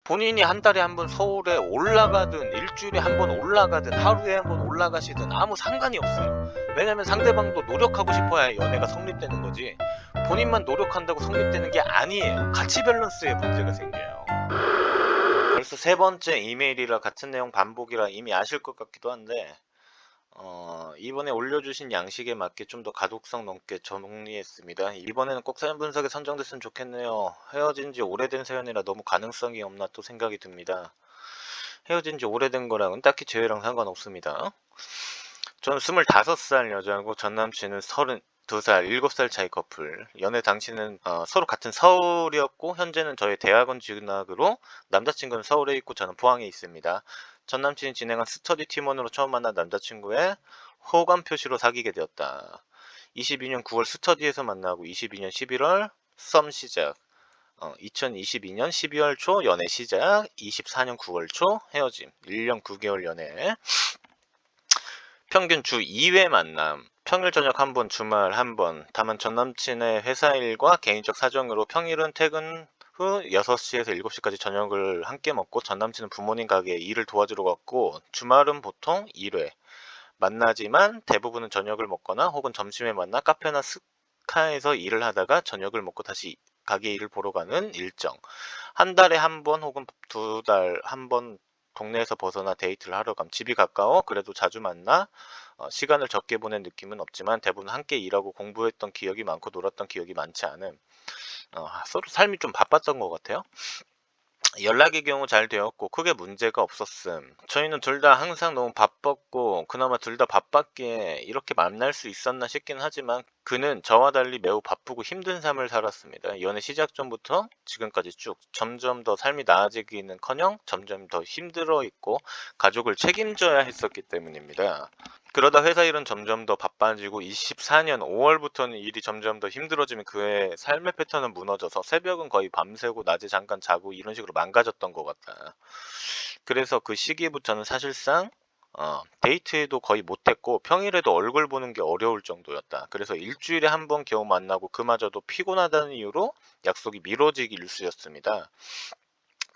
본인이 한 달에 한 번 서울에 올라가든 일주일에 한 번 올라가든 하루에 한 번 올라가시든 아무 상관이 없어요. 왜냐면 상대방도 노력하고 싶어야 연애가 성립되는 거지, 본인만 노력한다고 성립되는 게 아니에요. 가치 밸런스에 문제가 생겨요. 벌써 세 번째 이메일이라 같은 내용 반복이라 이미 아실 것 같기도 한데, 이번에 올려주신 양식에 맞게 좀 더 가독성 넘게 정리했습니다. 이번에는 꼭 사연 분석에 선정됐으면 좋겠네요. 헤어진 지 오래된 사연이라 너무 가능성이 없나 또 생각이 듭니다. 헤어진 지 오래된 거랑은 딱히 저희랑 상관없습니다. 저는 25살 여자고 전 남친은 32살, 7살 차이 커플. 연애 당시는 서로 같은 서울이었고 현재는 저의 대학원 진학으로 남자친구는 서울에 있고 저는 포항에 있습니다. 전 남친이 진행한 스터디 팀원으로 처음 만난 남자친구의 호감 표시로 사귀게 되었다. 22년 9월 스터디에서 만나고 22년 11월 썸 시작, 2022년 12월 초 연애 시작, 24년 9월 초 헤어짐, 1년 9개월 연애. 평균 주 2회 만남, 평일 저녁 한 번, 주말 한 번. 다만 전 남친의 회사 일과 개인적 사정으로 평일은 퇴근 후 6시에서 7시까지 저녁을 함께 먹고 전 남친은 부모님 가게에 일을 도와주러 갔고, 주말은 보통 1회 만나지만 대부분은 저녁을 먹거나 혹은 점심에 만나 카페나 스카에서 일을 하다가 저녁을 먹고 다시 가게 일을 보러 가는 일정. 한 달에 한 번 혹은 2달 한 번 동네에서 벗어나 데이트를 하러 감. 집이 가까워 그래도 자주 만나 시간을 적게 보낸 느낌은 없지만 대부분 함께 일하고 공부했던 기억이 많고 놀았던 기억이 많지 않음. 서로 삶이 좀 바빴던 것 같아요. 연락의 경우 잘 되었고 크게 문제가 없었음. 저희는 둘 다 항상 너무 바빴고 그나마 둘 다 바빴기에 이렇게 만날 수 있었나 싶긴 하지만 그는 저와 달리 매우 바쁘고 힘든 삶을 살았습니다. 연애 시작 전부터 지금까지 쭉 점점 더 삶이 나아지기는커녕 점점 더 힘들어 있고 가족을 책임져야 했었기 때문입니다. 그러다 회사 일은 점점 더 바빠지고 24년 5월부터는 일이 점점 더 힘들어지면 그의 삶의 패턴은 무너져서 새벽은 거의 밤새고 낮에 잠깐 자고 이런 식으로 망가졌던 것 같아요. 그래서 그 시기부터는 사실상 데이트도 거의 못했고 평일에도 얼굴 보는 게 어려울 정도였다. 그래서 일주일에 한 번 겨우 만나고 그마저도 피곤하다는 이유로 약속이 미뤄지기 일쑤였습니다.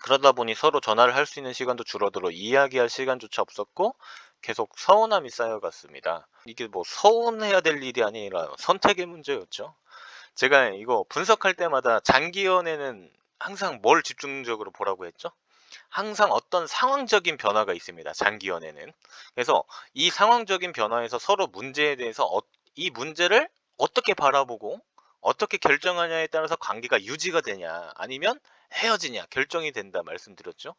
그러다 보니 서로 전화를 할 수 있는 시간도 줄어들어 이야기할 시간조차 없었고 계속 서운함이 쌓여갔습니다. 이게 뭐 서운해야 될 일이 아니라 선택의 문제였죠. 제가 이거 분석할 때마다 장기 연애는 항상 뭘 집중적으로 보라고 했죠? 항상 어떤 상황적인 변화가 있습니다. 장기 연애는. 그래서 이 상황적인 변화에서 서로 문제에 대해서 이 문제를 어떻게 바라보고 어떻게 결정하냐에 따라서 관계가 유지가 되냐 아니면 헤어지냐 결정이 된다 말씀드렸죠.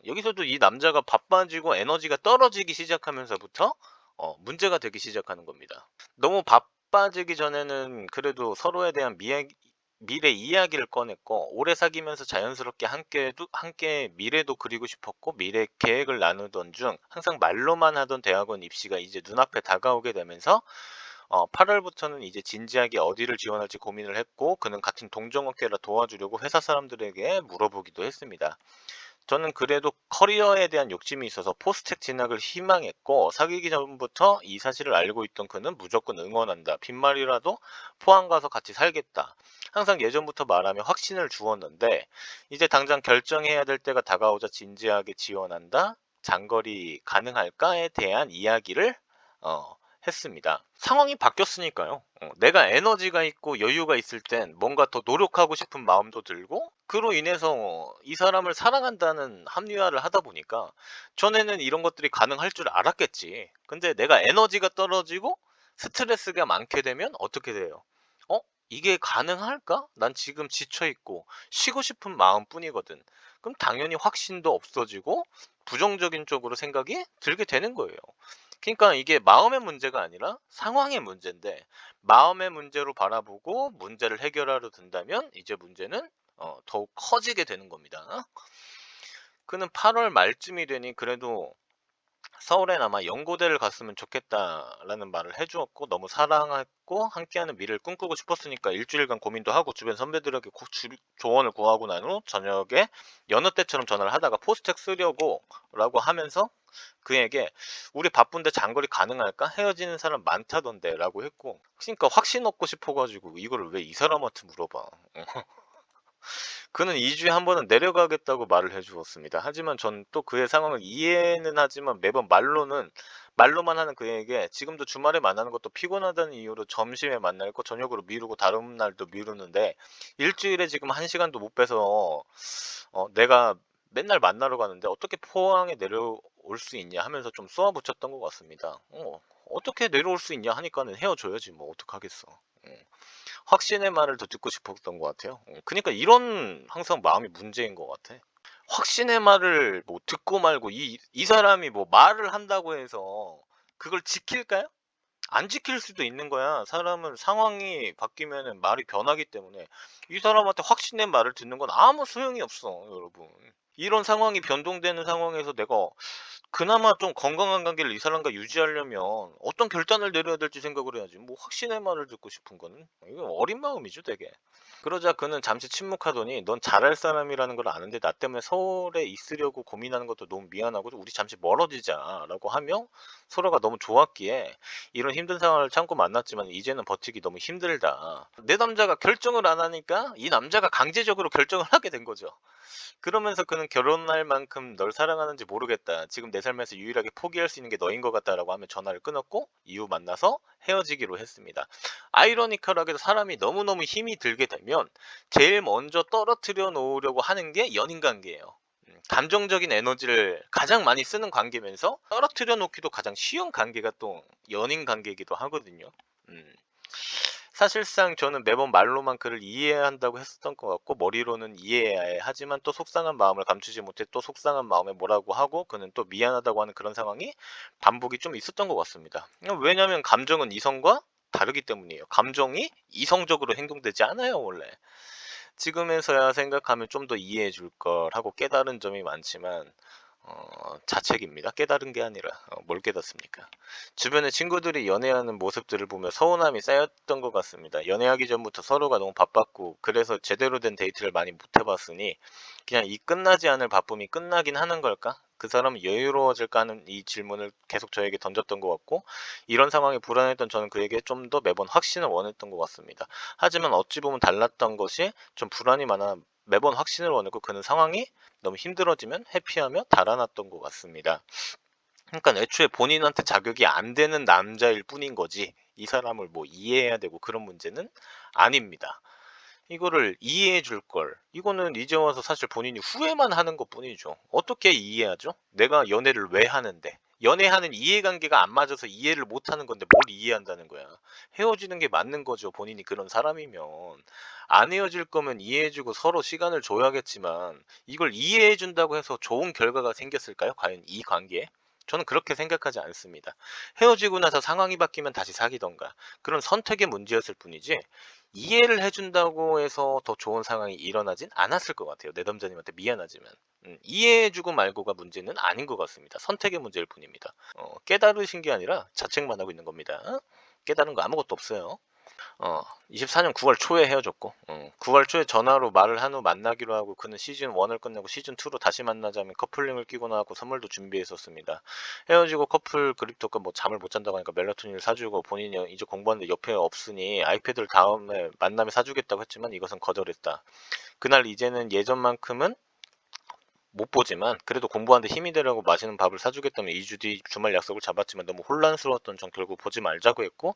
여기서도 이 남자가 바빠지고 에너지가 떨어지기 시작하면서부터 문제가 되기 시작하는 겁니다. 너무 바빠지기 전에는 그래도 서로에 대한 미래 이야기를 꺼냈고 오래 사귀면서 자연스럽게 함께 미래도 그리고 싶었고 미래 계획을 나누던 중 항상 말로만 하던 대학원 입시가 이제 눈앞에 다가오게 되면서 8월부터는 이제 진지하게 어디를 지원할지 고민을 했고 그는 같은 동종업계라 도와주려고 회사 사람들에게 물어보기도 했습니다. 저는 그래도 커리어에 대한 욕심이 있어서 포스텍 진학을 희망했고 사귀기 전부터 이 사실을 알고 있던 그는 무조건 응원한다. 빈말이라도 포항 가서 같이 살겠다. 항상 예전부터 말하며 확신을 주었는데 이제 당장 결정해야 될 때가 다가오자 진지하게 지원한다. 장거리 가능할까에 대한 이야기를 했습니다. 상황이 바뀌었으니까요. 내가 에너지가 있고 여유가 있을 땐 뭔가 더 노력하고 싶은 마음도 들고 그로 인해서 이 사람을 사랑한다는 합리화를 하다 보니까 전에는 이런 것들이 가능할 줄 알았겠지. 근데 내가 에너지가 떨어지고 스트레스가 많게 되면 어떻게 돼요? 어? 이게 가능할까? 난 지금 지쳐있고 쉬고 싶은 마음뿐이거든. 그럼 당연히 확신도 없어지고 부정적인 쪽으로 생각이 들게 되는 거예요. 그러니까 이게 마음의 문제가 아니라 상황의 문제인데 마음의 문제로 바라보고 문제를 해결하려 든다면 이제 문제는 더욱 커지게 되는 겁니다. 그는 8월 말쯤이 되니 그래도 서울에 남아 연고대를 갔으면 좋겠다라는 말을 해주었고 너무 사랑했고 함께하는 미래를 꿈꾸고 싶었으니까 일주일간 고민도 하고 주변 선배들에게 조언을 구하고 난 후 저녁에 여느 때처럼 전화를 하다가 포스텍 쓰려고 라고 하면서 그에게 우리 바쁜데 장거리 가능할까? 헤어지는 사람 많다던데 라고 했고 그러니까 확신 얻고 싶어가지고 이거를 왜 이 사람한테 물어봐. 그는 2 주에 한 번은 내려가겠다고 말을 해 주었습니다. 하지만 전 또 그의 상황을 이해는 하지만 매번 말로만 하는 그에게 지금도 주말에 만나는 것도 피곤하다는 이유로 점심에 만날 거 저녁으로 미루고 다른 날도 미루는데 일 주일에 지금 1 시간도 못 빼서 "내가 맨날 만나러 가는데 어떻게 포항에 내려올 수 있냐." 하면서 좀 쏘아 붙였던 것 같습니다. "어떻게 내려올 수 있냐." 하니까는 헤어져야지 뭐 어떡하겠어. 확신의 말을 더 듣고 싶었던 것 같아요. 그니까 이런 항상 마음이 문제인 것 같아. 확신의 말을 뭐 듣고 말고 이 사람이 뭐 말을 한다고 해서 그걸 지킬까요? 안 지킬 수도 있는 거야. 사람은 상황이 바뀌면은 말이 변하기 때문에 이 사람한테 확신의 말을 듣는 건 아무 소용이 없어, 여러분. 이런 상황이 변동되는 상황에서 내가 그나마 좀 건강한 관계를 이 사람과 유지하려면 어떤 결단을 내려야 될지 생각을 해야지. 뭐 확신의 말을 듣고 싶은 거는 이거 어린 마음이죠, 되게. 그러자 그는 잠시 침묵하더니 "넌 잘할 사람이라는 걸 아는데 나 때문에 서울에 있으려고 고민하는 것도 너무 미안하고 우리 잠시 멀어지자."라고 하며 서로가 너무 좋았기에 "이런 힘든 상황을 참고 만났지만 이제는 버티기 너무 힘들다." 내 남자가 결정을 안 하니까 이 남자가 강제적으로 결정을 하게 된 거죠. 그러면서 그는 "결혼할 만큼 널 사랑하는지 모르겠다. 지금 내 삶에서 유일하게 포기할 수 있는 게 너인 것 같다."라고 하며 전화를 끊었고 이후 만나서 헤어지기로 했습니다. 아이러니컬하게도 사람이 너무너무 힘이 들게 되면 제일 먼저 떨어뜨려 놓으려고 하는 게 연인 관계예요. 감정적인 에너지를 가장 많이 쓰는 관계면서 떨어뜨려 놓기도 가장 쉬운 관계가 또 연인 관계이기도 하거든요. 음. 사실상 저는 매번 말로만 그를 이해해야 한다고 했었던 것 같고 머리로는 이해해야 해. 하지만 또 속상한 마음을 감추지 못해 또 속상한 마음에 뭐라고 하고 그는 또 미안하다고 하는 그런 상황이 반복이 좀 있었던 것 같습니다. 왜냐하면 감정은 이성과 다르기 때문이에요. 감정이 이성적으로 행동되지 않아요, 원래. 지금에서야 생각하면 좀 더 이해해 줄 걸 하고 깨달은 점이 많지만 자책입니다. 깨달은 게 아니라 뭘 깨닫습니까? 주변의 친구들이 연애하는 모습들을 보며 서운함이 쌓였던 것 같습니다. 연애하기 전부터 서로가 너무 바빴고 그래서 제대로 된 데이트를 많이 못 해봤으니 그냥 이 끝나지 않을 바쁨이 끝나긴 하는 걸까? 그 사람은 여유로워질까 하는 이 질문을 계속 저에게 던졌던 것 같고 이런 상황에 불안했던 저는 그에게 좀 더 매번 확신을 원했던 것 같습니다. 하지만 어찌 보면 달랐던 것이 좀 불안이 많아 매번 확신을 원했고 그는 상황이 너무 힘들어지면 회피하며 달아났던 것 같습니다. 그러니까 애초에 본인한테 자격이 안 되는 남자일 뿐인 거지 이 사람을 뭐 이해해야 되고 그런 문제는 아닙니다. 이거를 이해해 줄 걸. 이거는 이제 와서 사실 본인이 후회만 하는 것뿐이죠. 어떻게 이해하죠? 내가 연애를 왜 하는데. 연애하는 이해관계가 안 맞아서 이해를 못 하는 건데 뭘 이해한다는 거야. 헤어지는 게 맞는 거죠. 본인이 그런 사람이면. 안 헤어질 거면 이해해 주고 서로 시간을 줘야겠지만 이걸 이해해 준다고 해서 좋은 결과가 생겼을까요? 과연 이 관계에? 저는 그렇게 생각하지 않습니다. 헤어지고 나서 상황이 바뀌면 다시 사귀던가 그런 선택의 문제였을 뿐이지 이해를 해 준다고 해서 더 좋은 상황이 일어나진 않았을 것 같아요. 내 남자님한테 미안하지만. 이해해 주고 말고가 문제는 아닌 것 같습니다. 선택의 문제일 뿐입니다. 깨달으신 게 아니라 자책만 하고 있는 겁니다. 깨달은 거 아무것도 없어요. 24년 9월 초에 헤어졌고 9월 초에 전화로 말을 한 후 만나기로 하고 그는 시즌 1을 끝내고 시즌 2로 다시 만나자며 커플링을 끼고 나왔고 선물도 준비했었습니다. 헤어지고 커플 그립톡과 뭐 잠을 못 잔다고 하니까 멜라토닌을 사주고 본인이 이제 공부하는데 옆에 없으니 아이패드를 다음에 만남에 사주겠다고 했지만 이것은 거절했다. 그날 이제는 예전만큼은 못 보지만 그래도 공부하는데 힘이 되라고 맛있는 밥을 사주겠다며 2주 뒤 주말 약속을 잡았지만 너무 혼란스러웠던 전 결국 보지 말자고 했고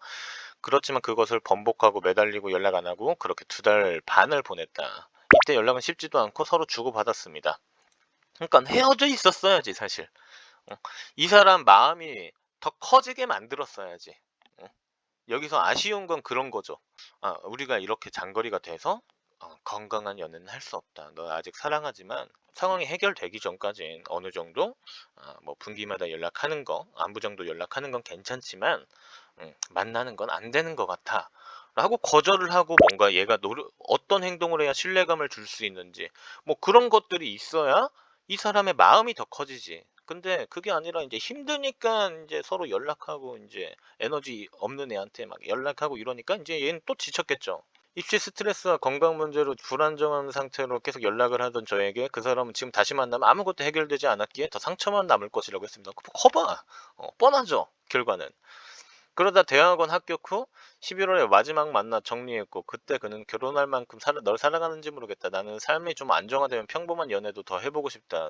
그렇지만 그것을 번복하고 매달리고 연락 안 하고 그렇게 2달 반을 보냈다. 이때 연락은 쉽지도 않고 서로 주고받았습니다. 그러니까 헤어져 있었어야지 사실. 이 사람 마음이 더 커지게 만들었어야지. 여기서 아쉬운 건 그런 거죠. 우리가 이렇게 장거리가 돼서 건강한 연애는 할 수 없다. 너 아직 사랑하지만 상황이 해결되기 전까진 어느 정도 뭐 분기마다 연락하는 거, 안부 정도 연락하는 건 괜찮지만 만나는 건 안 되는 것 같아. 라고 거절을 하고 뭔가 얘가 어떤 행동을 해야 신뢰감을 줄 수 있는지 뭐 그런 것들이 있어야 이 사람의 마음이 더 커지지. 근데 그게 아니라 이제 힘드니까 이제 서로 연락하고 이제 에너지 없는 애한테 막 연락하고 이러니까 이제 얘는 또 지쳤겠죠. 입시 스트레스와 건강 문제로 불안정한 상태로 계속 연락을 하던 저에게 그 사람은 지금 다시 만나면 아무것도 해결되지 않았기에 더 상처만 남을 것이라고 했습니다. 커봐. 뻔하죠. 결과는. 그러다 대학원 합격 후 11월에 마지막 만나 정리했고, 그때 그는 "결혼할 만큼 널 사랑하는지 모르겠다. 나는 삶이 좀 안정화되면 평범한 연애도 더 해보고 싶다.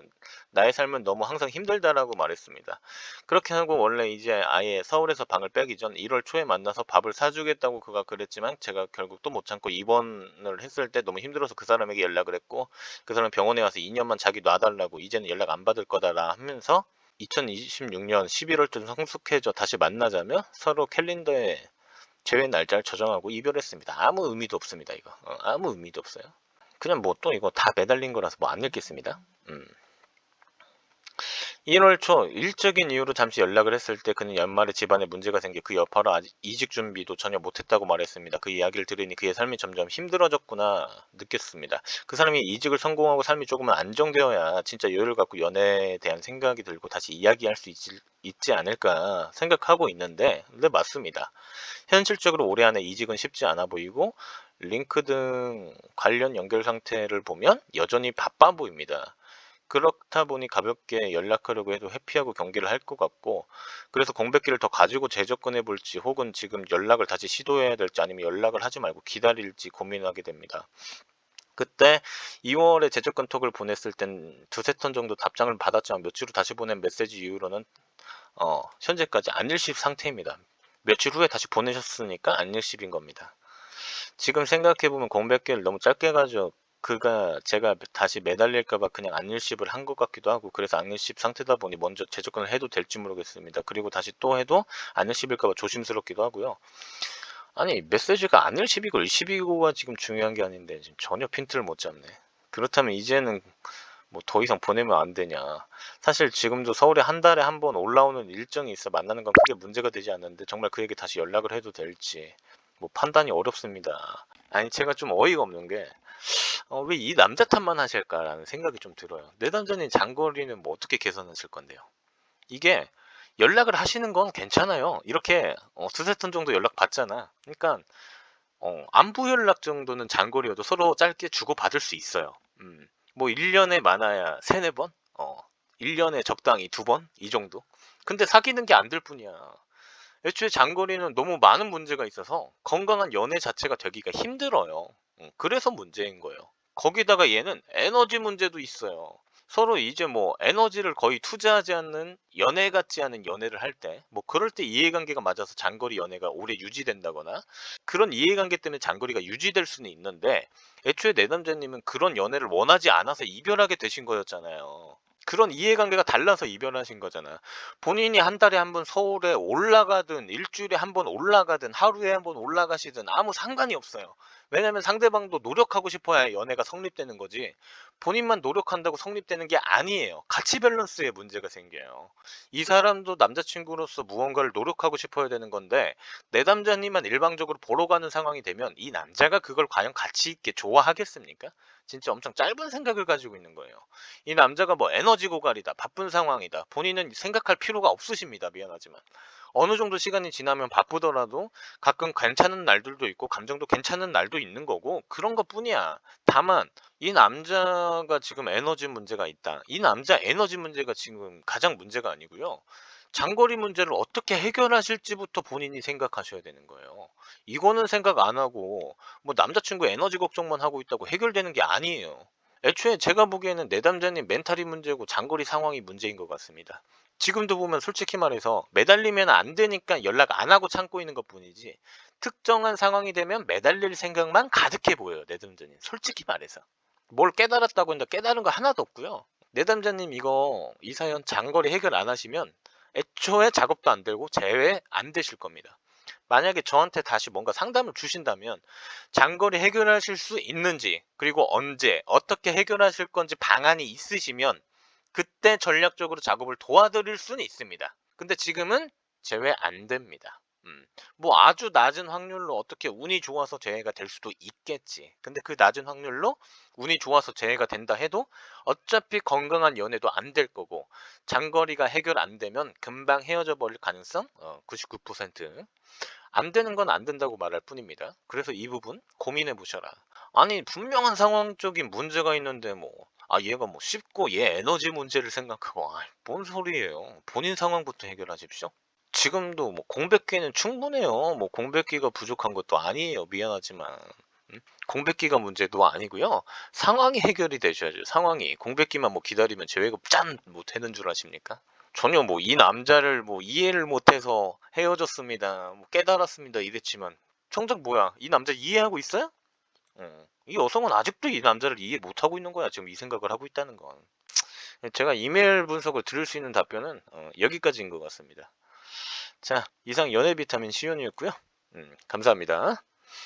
나의 삶은 너무 항상 힘들다."라고 말했습니다. 그렇게 하고 원래 이제 아예 서울에서 방을 빼기 전 1월 초에 만나서 밥을 사주겠다고 그가 그랬지만, 제가 결국 또 못 참고 입원을 했을 때 너무 힘들어서 그 사람에게 연락을 했고, 그 사람 병원에 와서 2년만 자기 놔달라고, 이제는 연락 안 받을 거다라 하면서 2026년 11월쯤 성숙해져 다시 만나자며 서로 캘린더에 재회 날짜를 저장하고 이별했습니다. 아무 의미도 없습니다. 이거 아무 의미도 없어요. 그냥 뭐 또 이거 다 매달린 거라서 뭐 안 읽겠습니다. 1월 초 일적인 이유로 잠시 연락을 했을 때 그는 연말에 집안에 문제가 생겨 그 여파로 아직 이직 준비도 전혀 못했다고 말했습니다. 그 이야기를 들으니 그의 삶이 점점 힘들어졌구나 느꼈습니다. 그 사람이 이직을 성공하고 삶이 조금은 안정되어야 진짜 여유를 갖고 연애에 대한 생각이 들고 다시 이야기할 수 있지 않을까 생각하고 있는데, 네, 맞습니다. 현실적으로 올해 안에 이직은 쉽지 않아 보이고, 링크등 관련 연결 상태를 보면 여전히 바빠 보입니다. 그렇다 보니 가볍게 연락하려고 해도 회피하고 경계를 할 것 같고, 그래서 공백기를 더 가지고 재접근해 볼지, 혹은 지금 연락을 다시 시도해야 될지, 아니면 연락을 하지 말고 기다릴지 고민하게 됩니다. 그때 2월에 재접근 톡을 보냈을 땐 두세 턴 정도 답장을 받았지만, 며칠 후 다시 보낸 메시지 이후로는 현재까지 안일십 상태입니다. 며칠 후에 다시 보내셨으니까 안일십인 겁니다. 지금 생각해보면 공백기를 너무 짧게 가져 그가 제가 다시 매달릴까봐 그냥 안일십을 한 것 같기도 하고, 그래서 안일십 상태다 보니 먼저 재접근을 해도 될지 모르겠습니다. 그리고 다시 또 해도 안일십일까봐 조심스럽기도 하고요. 아니, 메시지가 안일십이고 일십이고가 지금 중요한 게 아닌데 지금 전혀 핀트를 못 잡네. 그렇다면 이제는 뭐 더 이상 보내면 안 되냐. 사실 지금도 서울에 한 달에 한 번 올라오는 일정이 있어 만나는 건 크게 문제가 되지 않는데, 정말 그에게 다시 연락을 해도 될지 뭐 판단이 어렵습니다. 아니, 제가 좀 어이가 없는 게 왜 이 남자 탓만 하실까라는 생각이 좀 들어요. 내담자님 장거리는 뭐 어떻게 개선하실 건데요? 이게 연락을 하시는 건 괜찮아요. 이렇게 두세 턴 정도 연락 받잖아. 그러니까 안부 연락 정도는 장거리여도 서로 짧게 주고받을 수 있어요. 뭐 1년에 많아야 세네 번? 1년에 적당히 두 번? 이 정도? 근데 사귀는 게 안 될 뿐이야. 애초에 장거리는 너무 많은 문제가 있어서 건강한 연애 자체가 되기가 힘들어요. 그래서 문제인 거예요. 거기다가 얘는 에너지 문제도 있어요. 서로 이제 뭐 에너지를 거의 투자하지 않는 연애 같지 않은 연애를 할 때, 뭐 그럴 때 이해관계가 맞아서 장거리 연애가 오래 유지된다거나, 그런 이해관계 때문에 장거리가 유지될 수는 있는데, 애초에 내 남자님은 그런 연애를 원하지 않아서 이별하게 되신 거였잖아요. 그런 이해관계가 달라서 이별하신 거잖아. 본인이 한 달에 한 번 서울에 올라가든 일주일에 한 번 올라가든 하루에 한 번 올라가시든 아무 상관이 없어요. 왜냐면 상대방도 노력하고 싶어야 연애가 성립되는 거지, 본인만 노력한다고 성립되는 게 아니에요. 가치 밸런스에 문제가 생겨요. 이 사람도 남자친구로서 무언가를 노력하고 싶어야 되는 건데, 내 남자님만 일방적으로 보러 가는 상황이 되면 이 남자가 그걸 과연 가치 있게 좋아하겠습니까? 진짜 엄청 짧은 생각을 가지고 있는 거예요. 이 남자가 뭐 에너지 고갈이다, 바쁜 상황이다, 본인은 생각할 필요가 없으십니다. 미안하지만 어느 정도 시간이 지나면 바쁘더라도 가끔 괜찮은 날들도 있고 감정도 괜찮은 날도 있는 거고, 그런 것 뿐이야. 다만 이 남자가 지금 에너지 문제가 있다, 이 남자 에너지 문제가 지금 가장 문제가 아니고요. 장거리 문제를 어떻게 해결하실지부터 본인이 생각하셔야 되는 거예요. 이거는 생각 안 하고 뭐 남자친구 에너지 걱정만 하고 있다고 해결되는 게 아니에요. 애초에 제가 보기에는 내담자님 멘탈이 문제고 장거리 상황이 문제인 것 같습니다. 지금도 보면 솔직히 말해서 매달리면 안 되니까 연락 안 하고 참고 있는 것뿐이지, 특정한 상황이 되면 매달릴 생각만 가득해 보여요. 내담자님 솔직히 말해서 뭘 깨달았다고 했는데 깨달은 거 하나도 없고요. 내담자님 이거 이 사연 장거리 해결 안 하시면 애초에 작업도 안 되고 재회 안 되실 겁니다. 만약에 저한테 다시 뭔가 상담을 주신다면 장거리 해결하실 수 있는지, 그리고 언제 어떻게 해결하실 건지 방안이 있으시면 그때 전략적으로 작업을 도와드릴 수는 있습니다. 근데 지금은 제외 안 됩니다. 뭐 아주 낮은 확률로 어떻게 운이 좋아서 재해가 될 수도 있겠지. 근데 그 낮은 확률로 운이 좋아서 재해가 된다 해도 어차피 건강한 연애도 안 될 거고, 장거리가 해결 안 되면 금방 헤어져 버릴 가능성 99%. 안 되는 건 안 된다고 말할 뿐입니다. 그래서 이 부분 고민해 보셔라. 아니, 분명한 상황적인 문제가 있는데 뭐 얘가 뭐 쉽고 얘 에너지 문제를 생각하고, 뭔 소리예요. 본인 상황부터 해결하십시오. 지금도 뭐 공백기는 충분해요. 뭐 공백기가 부족한 것도 아니에요. 미안하지만. 공백기가 문제도 아니고요. 상황이 해결이 되셔야죠. 상황이. 공백기만 뭐 기다리면 재회급 짠! 뭐 되는 줄 아십니까? 전혀 뭐 이 남자를 뭐 이해를 못해서 헤어졌습니다. 뭐 깨달았습니다. 이랬지만 정작 뭐야? 이 남자 이해하고 있어요? 이 여성은 아직도 이 남자를 이해 못하고 있는 거야. 지금 이 생각을 하고 있다는 건. 제가 이메일 분석을 들을 수 있는 답변은 여기까지인 것 같습니다. 자, 이상 연애 비타민 시온이었고요. 감사합니다.